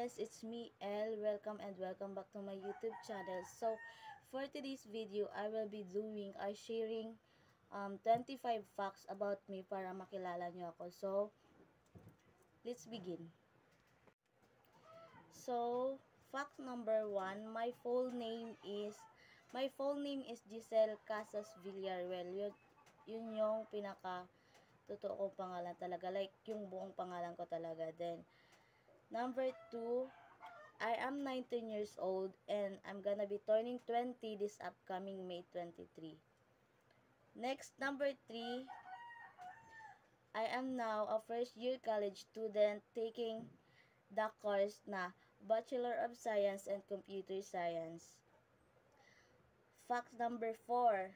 guys, it's me Elle. Welcome and welcome back to my YouTube channel. So, for today's video, I will be doing or sharing 25 facts about me para makilala nyo ako. So, let's begin. So, fact number 1, my full name is Giselle Casas Villaruel. Yun yung pinaka totoo kong pangalan talaga, like yung buong pangalan ko talaga. Then number 2, I am 19 years old and I'm gonna be turning 20 this upcoming May 23. Next, number 3, I am now a first year college student taking the course na Bachelor of Science and Computer Science. Fact number 4,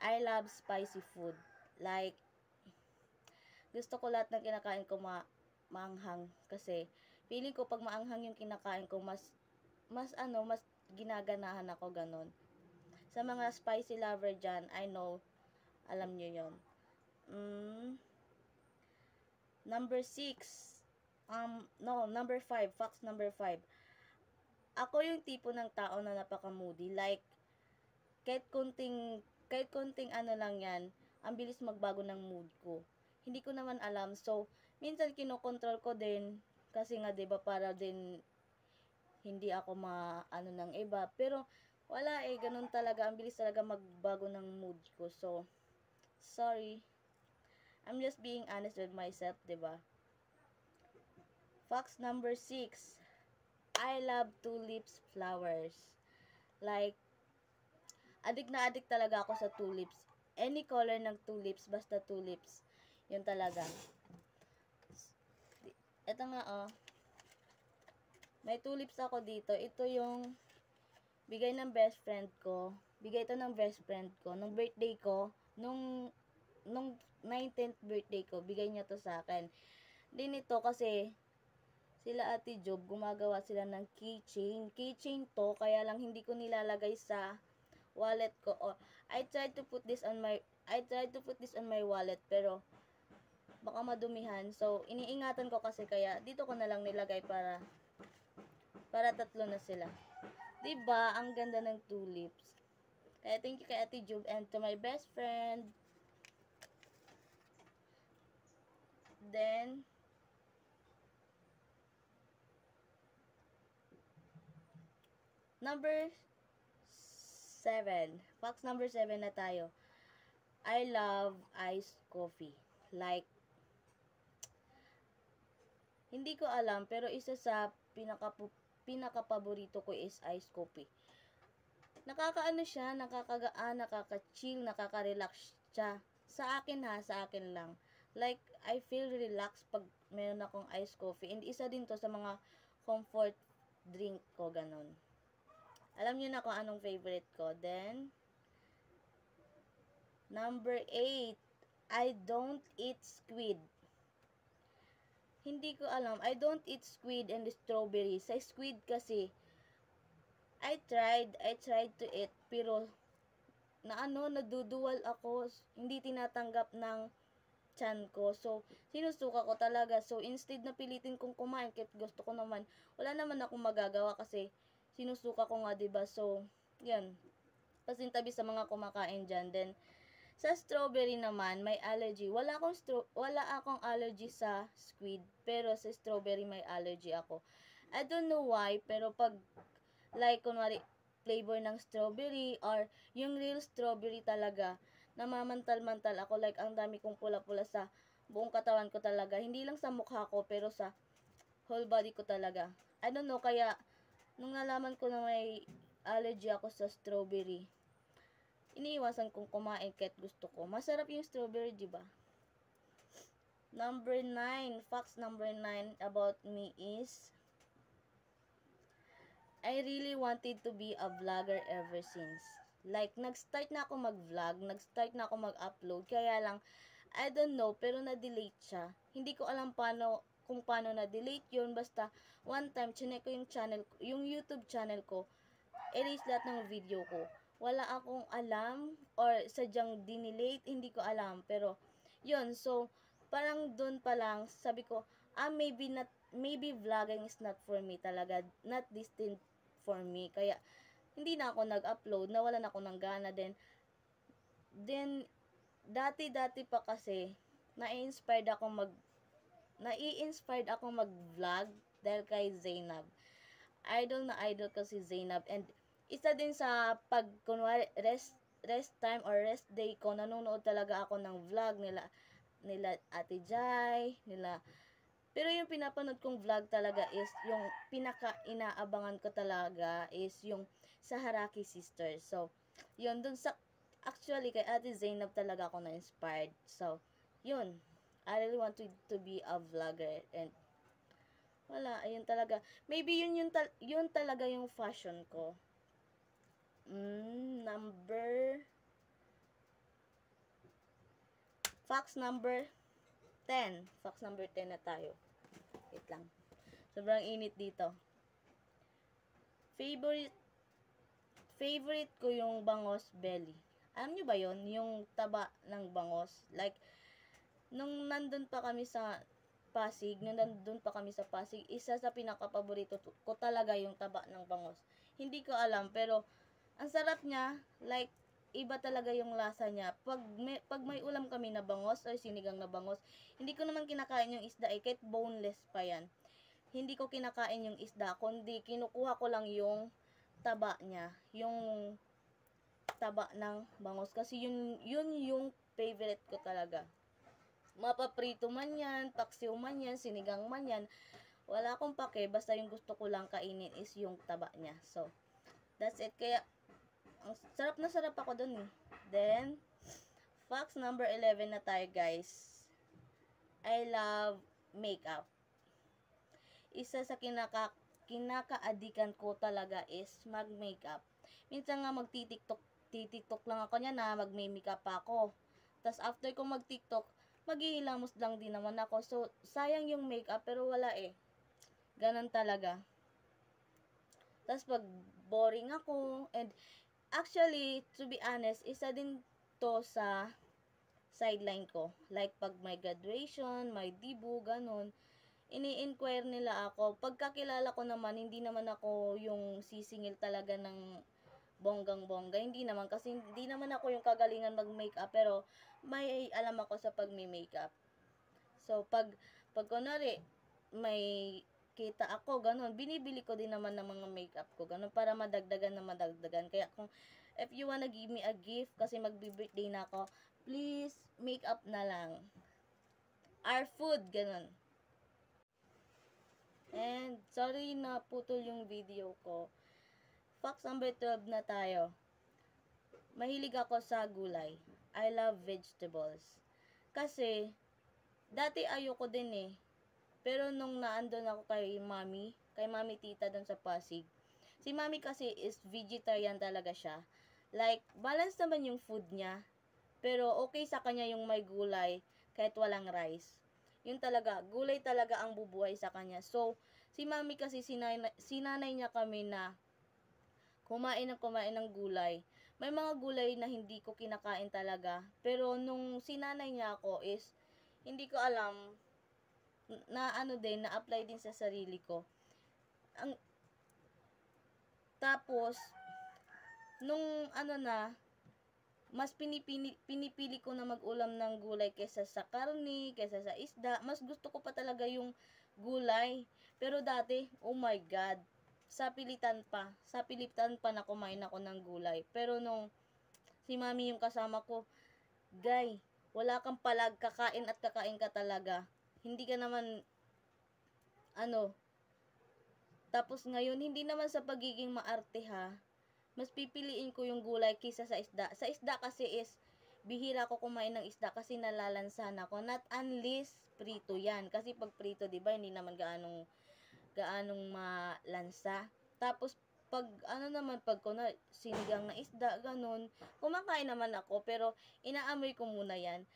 I love spicy food. Like, gusto ko lahat ng kinakain ko maanghang kasi feeling ko pag maanghang yung kinakain ko mas ginaganahan ako ganon. Sa mga spicy lover dyan, I know, alam nyo yon. Number 6, number 5, facts number 5. Ako yung tipo ng tao na napaka-moody. Like, kahit konting ano lang yan, ang bilis magbago ng mood ko. Hindi ko naman alam. So, minsan kinokontrol ko din, kasi nga 'di ba para din hindi ako maano ng iba. Pero, wala ganun talaga. Ang bilis talaga magbago ng mood ko. So, sorry. I'm just being honest with myself, 'di ba? Facts number 6. I love tulips flowers. Like, adik na adik talaga ako sa tulips. Any color ng tulips, basta tulips. Yun talaga. Ito nga may tulips ako dito. Ito yung bigay ng best friend ko. Bigay ito ng best friend ko. Nung birthday ko, nung 19th birthday ko, bigay niya to sa akin. Din ito kasi sila Ate Job, gumagawa sila ng keychain. Keychain to, kaya lang hindi ko nilalagay sa wallet ko. I tried to put this on my wallet, pero baka madumihan. So, iniingatan ko kasi, kaya dito ko na lang nilagay para tatlo na sila. 'Di ba? Ang ganda ng tulips. Kaya thank you kay Ate Job and to my best friend. Then, number 7. Facts number 7 na tayo. I love iced coffee. Like, hindi ko alam, pero isa sa pinaka-paborito ko is iced coffee. Nakakaano siya, nakakagaan, nakaka-chill, nakaka-relax siya. Sa akin lang. Like, I feel relaxed pag meron akong iced coffee. And isa din to sa mga comfort drink ko, ganon. Alam niyo na kung anong favorite ko. Then, number 8, I don't eat squid. Hindi ko alam. I don't eat squid and strawberry. Sa squid kasi, I tried to eat, pero naduduwal ako. Hindi tinatanggap ng tiyan ko. So, sinusuka ko talaga. So, instead na pilitin kong kumain, kahit gusto ko naman, wala naman akong magagawa kasi sinusuka ko nga, diba? So, yan. Pasintabi sa mga kumakain dyan. Then, sa strawberry naman, may allergy. Wala akong allergy sa squid, pero sa strawberry may allergy ako. I don't know why, pero pag, like, kunwari, flavor ng strawberry, or yung real strawberry talaga, namamantal-mantal ako. Like, ang dami kong pula-pula sa buong katawan ko talaga. Hindi lang sa mukha ko, pero sa whole body ko talaga. I don't know, kaya, nung nalaman ko na may allergy ako sa strawberry, iniiwasan kong kumain kahit gusto ko. Masarap yung strawberry, diba? Number 9, facts number 9 about me is, I really wanted to be a vlogger ever since. Like, nag-start na ako mag-vlog, nag-start na ako mag-upload, kaya lang, I don't know, pero na-delete siya. Hindi ko alam kung paano na-delete yun, basta, one time, chinek ko yung YouTube channel ko, erase lahat ng video ko. Wala akong alam, or sadyang dinelete, hindi ko alam, pero, yun, so, parang dun pa lang, sabi ko, maybe maybe vlogging is not for me talaga, not destined for me. Kaya, hindi na ako nag-upload, nawalan ako ng gana. Then dati-dati pa kasi, nai-inspired ako mag-vlog dahil kay Zainab. Idol na idol ko si Zainab, and isa din sa pag kunwari rest time or rest day ko, nanonood talaga ako ng vlog nila Ate Jai, pero yung pinapanood kong vlog talaga is yung pinaka-inaabangan ko talaga is yung sa Haraki Sisters. So, yun dun sa actually kay Ate Zainab talaga ako na-inspired. So, yun. I really want to be a vlogger, and wala, ayun talaga. Maybe yun talaga yung fashion ko. Facts number 10. Facts number 10 na tayo. Wait lang. Sobrang init dito. Favorite ko yung Bangos Belly. Alam nyo ba yon? Yung taba ng bangos. Like, nung nandun pa kami sa Pasig, isa sa pinaka-paborito ko talaga yung taba ng bangos. Hindi ko alam, pero ang sarap niya. Like, iba talaga yung lasa niya. Pag may ulam kami na bangos or sinigang na bangos, hindi ko naman kinakain yung isda kahit boneless pa yan. Hindi ko kinakain yung isda, kundi kinukuha ko lang yung taba niya, yung taba ng bangos, kasi yun yung favorite ko talaga. Mapaprito man yan, paksiw man yan, sinigang man yan, wala akong pake, basta yung gusto ko lang kainin is yung taba niya. So, that's it. Kaya, ang sarap ako dun eh. Then, facts number 11 na tayo, guys. I love makeup. Isa sa kinaka-adikan ko talaga is mag-makeup. Minsan nga titiktok lang ako niya na magme-makeup pa ako. Tapos after ko mag-tiktok, maghihilamos lang din naman ako. So, sayang yung makeup, pero wala eh. Ganon talaga. Tapos pag boring ako, and actually, to be honest, isa din to sa sideline ko. Like, pag may graduation, may debut, ganon, ini-inquire nila ako. Pagkakilala ko naman, hindi naman ako yung sisingil talaga ng bonggang-bongga. Hindi naman, kasi hindi naman ako yung kagalingan mag-makeup, pero may alam ako sa pag-makeup. So, pag kunwari, may kita ako, ganun, binibili ko din naman ng mga makeup ko, ganun, para madagdagan. Kaya kung, if you wanna give me a gift, kasi magbi-birthday na ako, please, makeup na lang. Our food, ganun. And, sorry na putol yung video ko. Facts number 12 na tayo. Mahilig ako sa gulay. I love vegetables. Kasi, dati ayoko din eh. Pero nung naandun ako kay mami tita dun sa Pasig, si mami kasi is vegetarian talaga siya. Like, balance naman yung food niya, pero okay sa kanya yung may gulay, kahit walang rice. Yun talaga, gulay talaga ang bubuhay sa kanya. So, si mami kasi sinanay niya kami na kumain ng gulay. May mga gulay na hindi ko kinakain talaga, pero nung sinanay niya ako is, hindi ko alam, na-apply din sa sarili ko. Tapos, nung mas pinipili ko na mag-ulam ng gulay kaysa sa karne, kaysa sa isda. Mas gusto ko pa talaga yung gulay. Pero dati, oh my God, sa pilitan pa na kumain ako ng gulay. Pero nung si mami yung kasama ko, Guy, wala kang palag, kakain ka talaga. Hindi ka naman, tapos ngayon, hindi naman sa pagiging maarte ha, mas pipiliin ko yung gulay kaysa sa isda. Sa isda kasi is, bihira ko kumain ng isda kasi nalalansahan ako. Not unless prito yan. Kasi pag prito, diba, hindi naman gaanong malansa. Tapos, pag sinigang na isda, ganun, kumakain naman ako, pero inaamoy ko muna yan.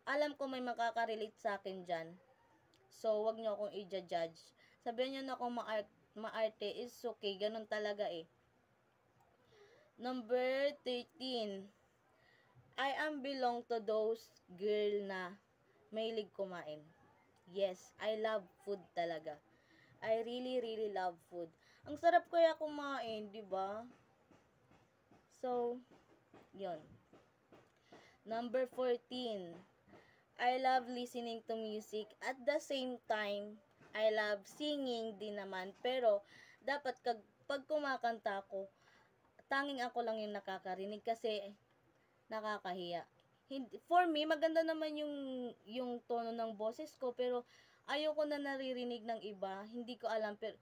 Alam ko may makaka-relate sa akin dyan. So, wag nyo akong i-judge. Sabihan nyo na akong maarte, is okay, ganun talaga eh. Number 13. I am belong to those girl na mahilig kumain. Yes, I love food talaga. I really, really love food. Ang sarap kaya kumain, di ba? So, yon. Number 14. I love listening to music. At the same time, I love singing din naman. Pero, dapat pag kumakanta ako, tanging ako lang yung nakakarinig kasi nakakahiya. For me, maganda naman yung tono ng boses ko, pero ayoko na naririnig ng iba. Hindi ko alam, pero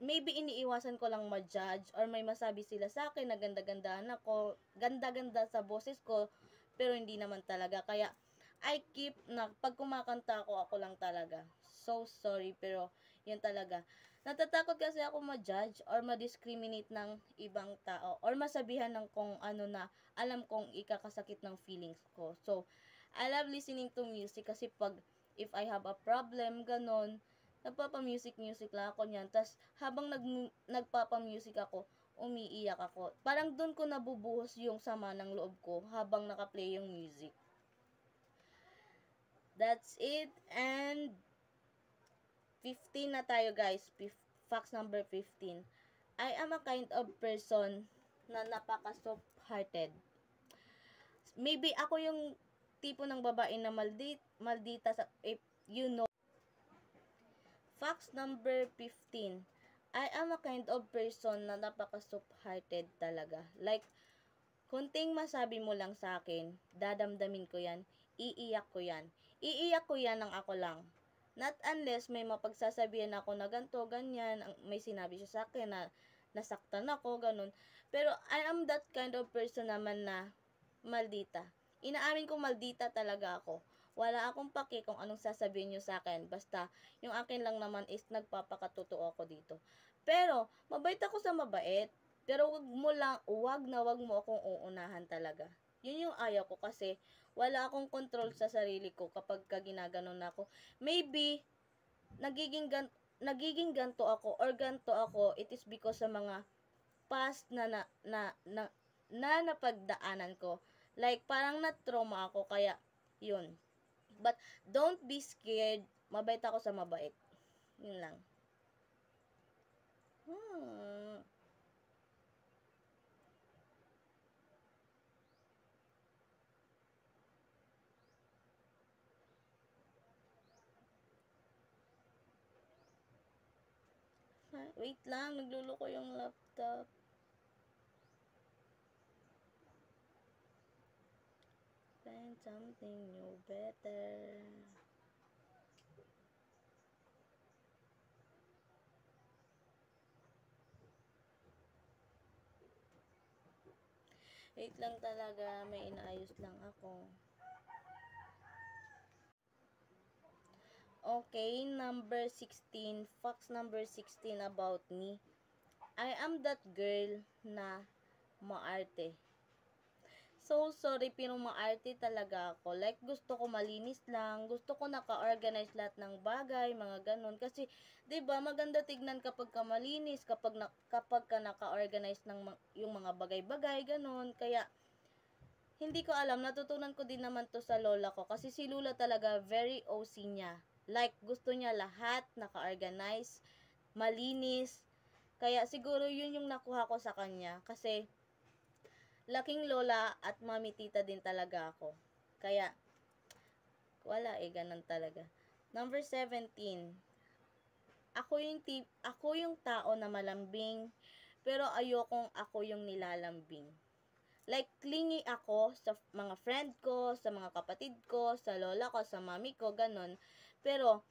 maybe iniiwasan ko lang ma-judge or may masabi sila sa akin na ganda-gandaan ako, ganda-ganda sa boses ko, pero hindi naman talaga. Kaya, I keep na, pag kumakanta ako lang talaga. So sorry, pero yun talaga. Natatakot kasi ako ma-judge or ma-discriminate ng ibang tao or masabihan ng kung ano na alam kong ikakasakit ng feelings ko. So, I love listening to music kasi pag if I have a problem, ganon, nagpapa-music lang ako niyan. Tas habang nagpapa-music ako, umiiyak ako. Parang doon ko nabubuhos yung sama ng loob ko habang naka-play yung music. That's it. And 15 na tayo guys. Facts number 15. I am a kind of person na napaka-soft-hearted. Maybe ako yung tipo ng babae na maldita sa, if you know. Facts number 15. I am a kind of person na napaka-soft-hearted talaga. Like, kunting masabi mo lang sa akin, dadamdamin ko yan, iiyak ko yan. Iiyak ko yan ng ako lang. Not unless may mapagsasabihan ako na ganto, ganyan, may sinabi siya sa akin na nasaktan ako, ganun. Pero I am that kind of person naman na maldita. Inaamin ko maldita talaga ako. Wala akong pake kung anong sasabihin nyo sa akin. Basta, yung akin lang naman is nagpapakatotoo ako dito. Pero, mabait ako sa mabait. Pero wag mo akong uunahan talaga. Yun yung ayaw ko kasi wala akong control sa sarili ko kapag ginaganon ako. Maybe nagiging ganto ako or ganto ako, it is because sa mga past na napagdaanan ko. Like parang na-trauma ako kaya yun. But don't be scared. Mabait ako sa mabait. Yun lang. Wait lang, nagluluko yung laptop. Find something new better. Wait lang talaga, may inaayos lang ako. Okay, number 16. Facts number 16 about me. I am that girl na maarte. So, sorry, pero maarte talaga ako. Like, gusto ko malinis lang. Gusto ko naka-organize lahat ng bagay, mga ganun. Kasi, 'di ba maganda tignan kapag ka malinis, kapag ka naka-organize ng yung mga bagay-bagay, ganun. Kaya, hindi ko alam, natutunan ko din naman to sa lola ko. Kasi si Lula talaga, very OC niya. Like, gusto niya lahat, naka-organize, malinis. Kaya, siguro yun yung nakuha ko sa kanya. Kasi, laking lola at mami tita din talaga ako. Kaya, wala ganun talaga. Number 17. Ako yung tao na malambing, pero ayokong ako yung nilalambing. Like, clingy ako sa mga friend ko, sa mga kapatid ko, sa lola ko, sa mami ko, ganun. Pero,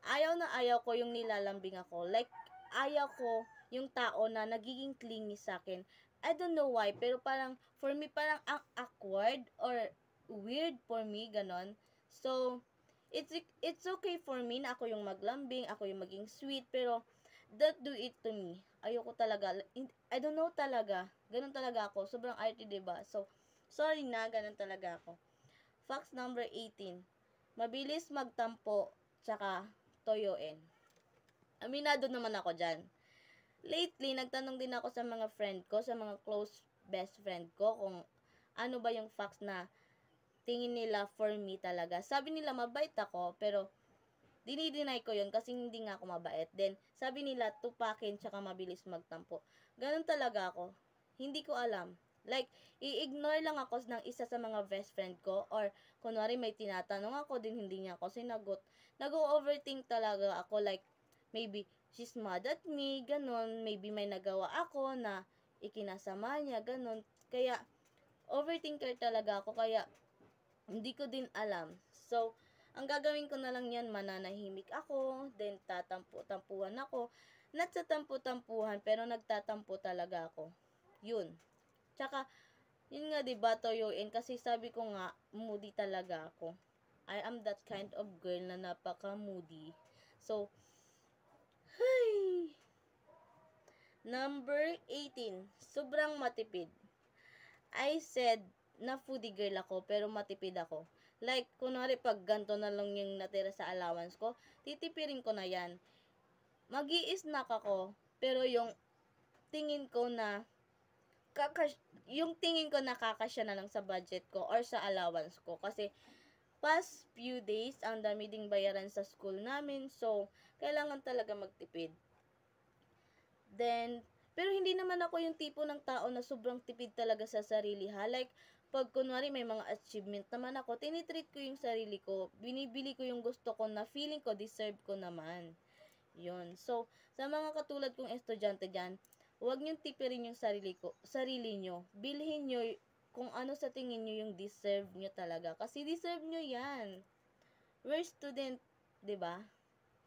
ayaw ko yung nilalambing ako. Like, ayaw ko yung tao na nagiging clingy sa akin. I don't know why, pero parang, for me, parang ang awkward or weird for me, ganon. So, it's okay for me na ako yung maglambing, ako yung maging sweet, pero, don't do it to me. Ayoko talaga. I don't know talaga. Ganon talaga ako. Sobrang arty, diba? So, sorry na, ganon talaga ako. Facts number 18. Mabilis magtampo, tsaka toyoin. Aminado naman ako dyan. Lately, nagtanong din ako sa mga friend ko, sa mga close best friend ko, kung ano ba yung facts na tingin nila for me talaga. Sabi nila mabait ako, pero dinideny ko yun kasi hindi nga ako mabait. Then, sabi nila, tupakin tsaka mabilis magtampo. Ganun talaga ako. Hindi ko alam. Like, i-ignore lang ako ng isa sa mga best friend ko or kunwari may tinatanong ako din hindi niya ako sinagot. Nag-overthink talaga ako like, maybe she's mad at me, ganun. Maybe may nagawa ako na ikinasama niya, ganun. Kaya, overthinker talaga ako. Kaya, hindi ko din alam. So, ang gagawin ko na lang yan, mananahimik ako, then tatampu-tampuhan ako. Not sa tampu-tampuhan, pero nagtatampo talaga ako. Yun. Tsaka, yun nga, diba, toyoin, kasi sabi ko nga, moody talaga ako. I am that kind of girl na napaka-moody. So, hey! Number 18, sobrang matipid. I said na foodie girl ako, pero matipid ako. Like, kunwari pag ganto na lang yung natira sa allowance ko, titipirin ko na yan. Mag-i-snack ako, pero yung tingin ko na yung tingin ko nakakasya na lang sa budget ko or sa allowance ko. Kasi, past few days, ang dami ding bayaran sa school namin. So, kailangan talaga magtipid. Then, pero hindi naman ako yung tipo ng tao na sobrang tipid talaga sa sarili ha. Like, pag kunwari may mga achievement naman ako, tinitreat ko yung sarili ko. Binibili ko yung gusto ko na feeling ko, deserve ko naman. Yun. So, sa mga katulad kong estudyante dyan, huwag niyong tipirin yung sarili nyo. Bilhin nyo kung ano sa tingin nyo yung deserve nyo talaga. Kasi deserve nyo yan. We're student, 'di ba?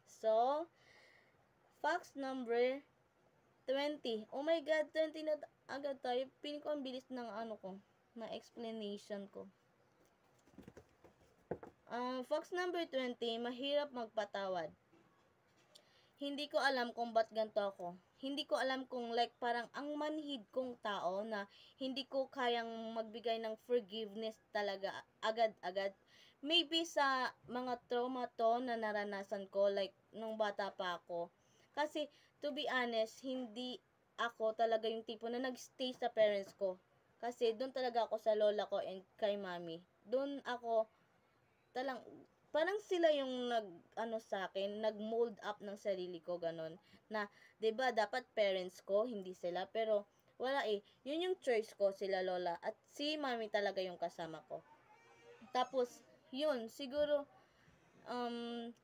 So, facts number 20. Oh my God, 20 na agad tayo. Piling ko ang bilis ng na explanation ko. Facts number 20, mahirap magpatawad. Hindi ko alam kung ba't ganito ako. Hindi ko alam kung like parang ang manhid kong tao na hindi ko kayang magbigay ng forgiveness talaga agad-agad. Maybe sa mga trauma to na naranasan ko like nung bata pa ako. Kasi to be honest, hindi ako talaga yung tipo na nagstay sa parents ko. Kasi doon talaga ako sa lola ko and kay mami. Doon ako talang parang sila yung sa akin, nag-mold up ng sarili ko ganon na 'di ba dapat parents ko, hindi sila, pero wala eh. Yun yung choice ko, sila lola at si mami talaga yung kasama ko. Tapos yun, siguro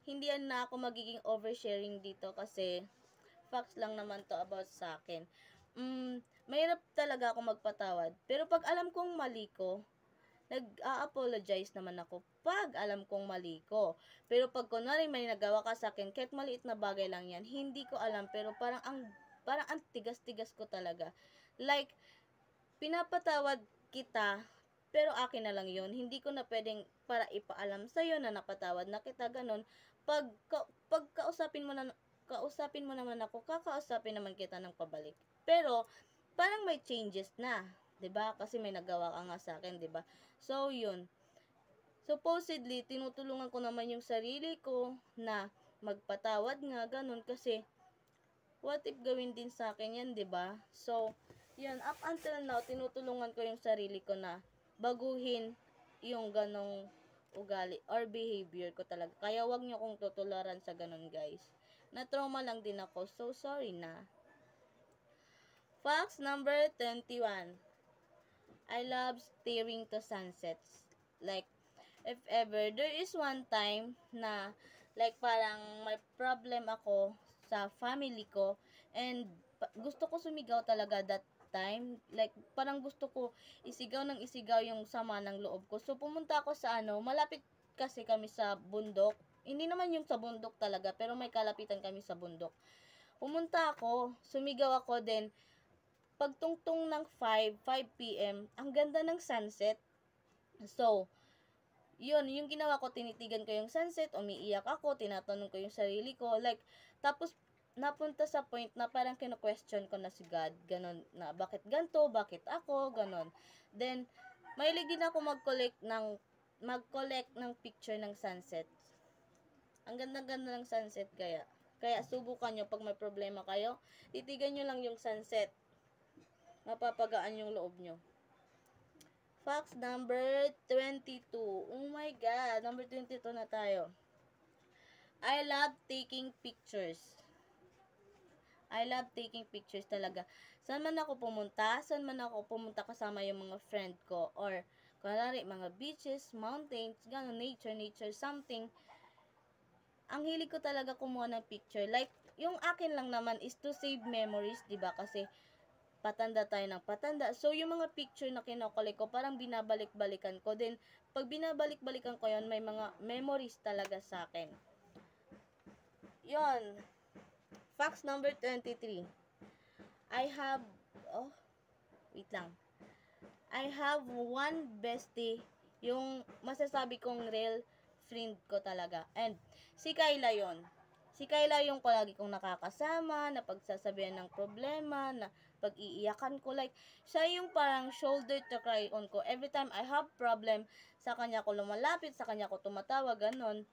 hindi na ako magiging oversharing dito kasi facts lang naman to about sa akin. Mahirap talaga ako magpatawad. Pero pag alam kong mali ko, nag-a-apologize naman ako pag alam kong mali ko. Pero pag kunwari may nagawa ka sa akin, kahit maliit na bagay lang yan, hindi ko alam, pero parang ang tigas-tigas ko talaga. Like, pinapatawad kita, pero akin na lang yun. Hindi ko na pwedeng para ipaalam sa'yo na napatawad na kita, ganon. Pag kausapin mo naman ako, kakausapin naman kita ng pabalik. Pero, parang may changes na. 'Di ba? Kasi may nagawa ka nga sa akin, 'di ba? So, yun. Supposedly, tinutulungan ko naman yung sarili ko na magpatawad nga, ganun. Kasi, what if gawin din sa akin yan, 'di ba? So, yun. Up until now, tinutulungan ko yung sarili ko na baguhin yung ganong ugali or behavior ko talaga. Kaya, wag nyo kong tutularan sa ganun, guys. Na-trauma lang din ako. So, sorry na. Facts number 21. I love staring to sunsets. Like, if ever, there is one time na, like, parang may problem ako sa family ko, and gusto ko sumigaw talaga that time. Like, parang gusto ko isigaw ng isigaw yung sama ng loob ko. So, pumunta ako sa malapit kasi kami sa bundok. Hindi naman yung sa bundok talaga, pero may kalapitan kami sa bundok. Pumunta ako, sumigaw ako, then, pagtungtong ng 5 p.m., ang ganda ng sunset. So, yun, yung ginawa ko, tinitigan ko yung sunset, umiiyak ako, tinatanong ko yung sarili ko, like, tapos, napunta sa point na parang kino-question ko na si God, ganon, na bakit ganto, bakit ako, ganon. Then, mahilig din ako mag-collect ng picture ng sunset. Ang ganda-ganda ng sunset kaya subukan nyo pag may problema kayo, titigan nyo lang yung sunset. Mapapagaan yung loob nyo. Facts number 22. Oh my God, number 22 na tayo. I love taking pictures. I love taking pictures talaga. Saan man ako pumunta kasama yung mga friend ko, or kunwari mga beaches, mountains, gano'n, nature, something. Ang hilig ko talaga kumuha ng picture. Like, yung akin lang naman is to save memories, 'di ba? Kasi patanda tayo ng patanda. So, yung mga picture na kinokolek ko, parang binabalik-balikan ko. Then, pag binabalik-balikan ko yon, may mga memories talaga sa akin. Yon. Facts number 23. I have, oh, wait lang. I have one bestie, yung masasabi kong real friend ko talaga. And, si Kayla yon. Si Kayla yung palagi kong nakakasama, na pagsasabihan ng problema, na pag-iiyakan ko. Like, siya yung parang shoulder to cry on ko. Every time I have problem, sa kanya ko lumalapit, sa kanya ko tumatawa, ganon.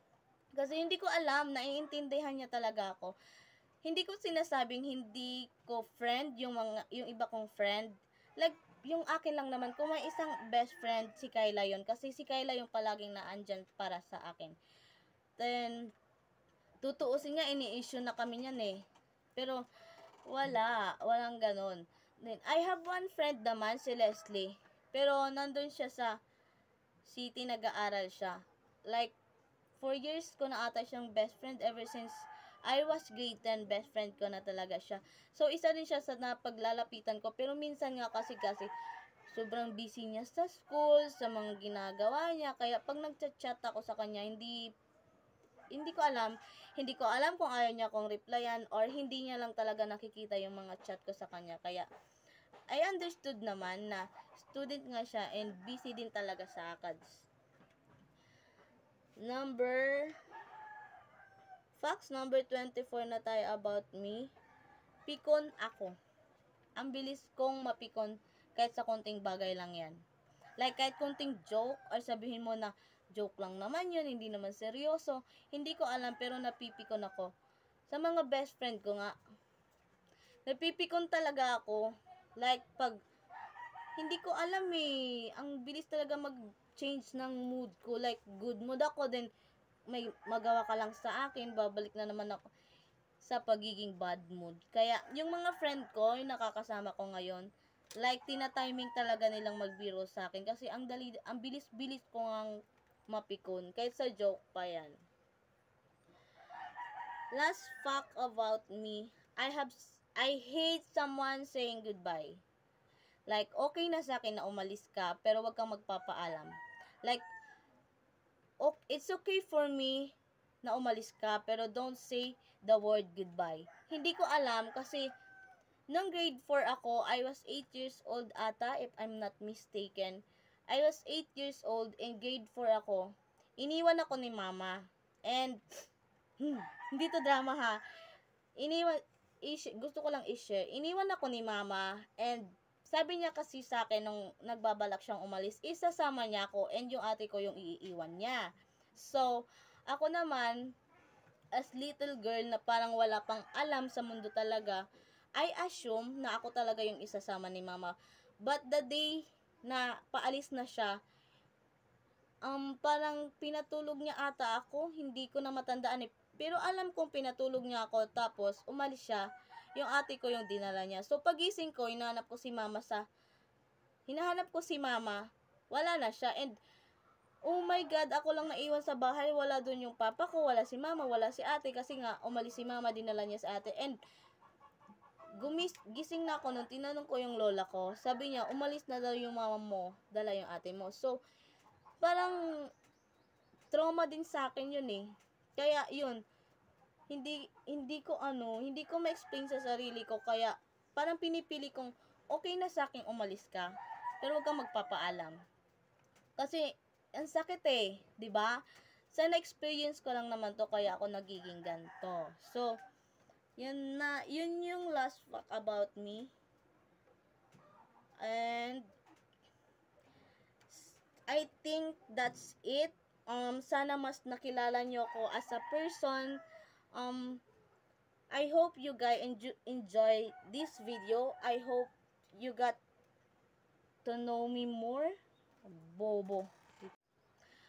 Kasi hindi ko alam, naiintindihan niya talaga ako. Hindi ko sinasabing hindi ko friend yung iba kong friend. Like, yung akin lang naman, kung may isang best friend, si Kayla yon. Kasi si Kayla yung palaging naandyan para sa akin. Then, tutuusin nga, ini-issue na kami niyan eh. Pero, walang ganon. Then, I have one friend naman, si Leslie. Pero, nandun siya sa city, nag-aaral siya. Like, 4 years ko na ata siyang best friend ever since I was grade 10, best friend ko na talaga siya. So, isa din siya sa napaglalapitan ko. Pero minsan nga kasi sobrang busy niya sa school, sa mga ginagawa niya. Kaya pag nagchat-chat ako sa kanya, hindi ko alam kung ayaw niya akong replyan or hindi niya lang talaga nakikita yung mga chat ko sa kanya. Kaya, I understood naman na student nga siya and busy din talaga sa ACADS. Facts number 24 na tayo about me. Pikon ako. Ang bilis kong mapikon kahit sa konting bagay lang yan. Like, kahit konting joke, or sabihin mo na joke lang naman yun, hindi naman seryoso. Hindi ko alam, pero napipikon ako. Sa mga best friend ko nga, napipikon talaga ako. Like, pag hindi ko alam eh, ang bilis talaga mag-change ng mood ko. Like, good mood ako, then may magawa ka lang sa akin, babalik na naman ako sa pagiging bad mood. Kaya, yung mga friend ko, yung nakakasama ko ngayon, like, tina-timing talaga nilang magbiro sa akin. Kasi, ang bilis-bilis ko ngang mapikon. Kahit sa joke pa yan. Last fact about me, I hate someone saying goodbye. Like, okay na sa akin na umalis ka, pero wag kang magpapaalam. Like, it's okay for me na umalis ka, pero don't say the word goodbye. Hindi ko alam kasi nung grade 4 ako, I was 8 years old ata, if I'm not mistaken. I was 8 years old and grade 4 ako. Iniwan ako ni mama. And, hindi to drama ha. Gusto ko lang i-share. Iniwan ako ni mama and sabi niya kasi sa akin nung nagbabalak siyang umalis, isasama niya ako and yung ate ko yung iiwan niya. So, ako naman, as little girl na parang wala pang alam sa mundo talaga, I assume na ako talaga yung isasama ni mama. But the day na paalis na siya, parang pinatulog niya ata ako, hindi ko na matandaan eh. Pero alam kong pinatulog niya ako, tapos umalis siya. Yung ate ko yung dinala niya. So, pagising ko, hinahanap ko si mama, wala na siya. And, oh my God, ako lang naiwan sa bahay, wala dun yung papa ko, wala si mama, wala si ate, kasi nga, umalis si mama, dinala niya sa ate. And, gising na ako nung tinanong ko yung lola ko, sabi niya, umalis na daw yung mama mo, dala yung ate mo. So, parang, trauma din sa akin yun eh. Kaya, yun, hindi ko ma-explain sa sarili ko, kaya parang pinipili kong okay na sa akin umalis ka, pero wag kang magpapaalam. Kasi ang sakit eh, 'di ba? Sa na-experience ko lang naman to, kaya ako nagiging ganto. So, yun yung last fact about me. And I think that's it. Sana mas nakilala nyo ako as a person. I hope you guys enjoy this video. I hope you got to know me more. Bobo.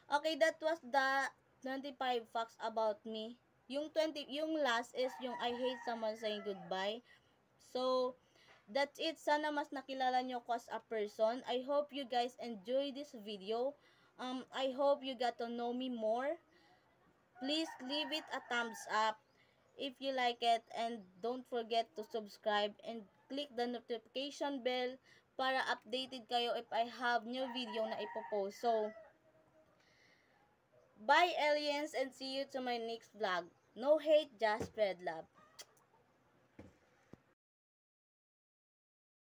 Okay, that was the 25 facts about me. yung last is yung I hate someone saying goodbye. So, that's it. Sana mas nakilala nyo ko as a person. I hope you guys enjoy this video. I hope you got to know me more. Please leave it a thumbs up if you like it, and don't forget to subscribe and click the notification bell para updated kayo if I have new video na ipopost. So, bye aliens, and see you to my next vlog. No hate, just spread love.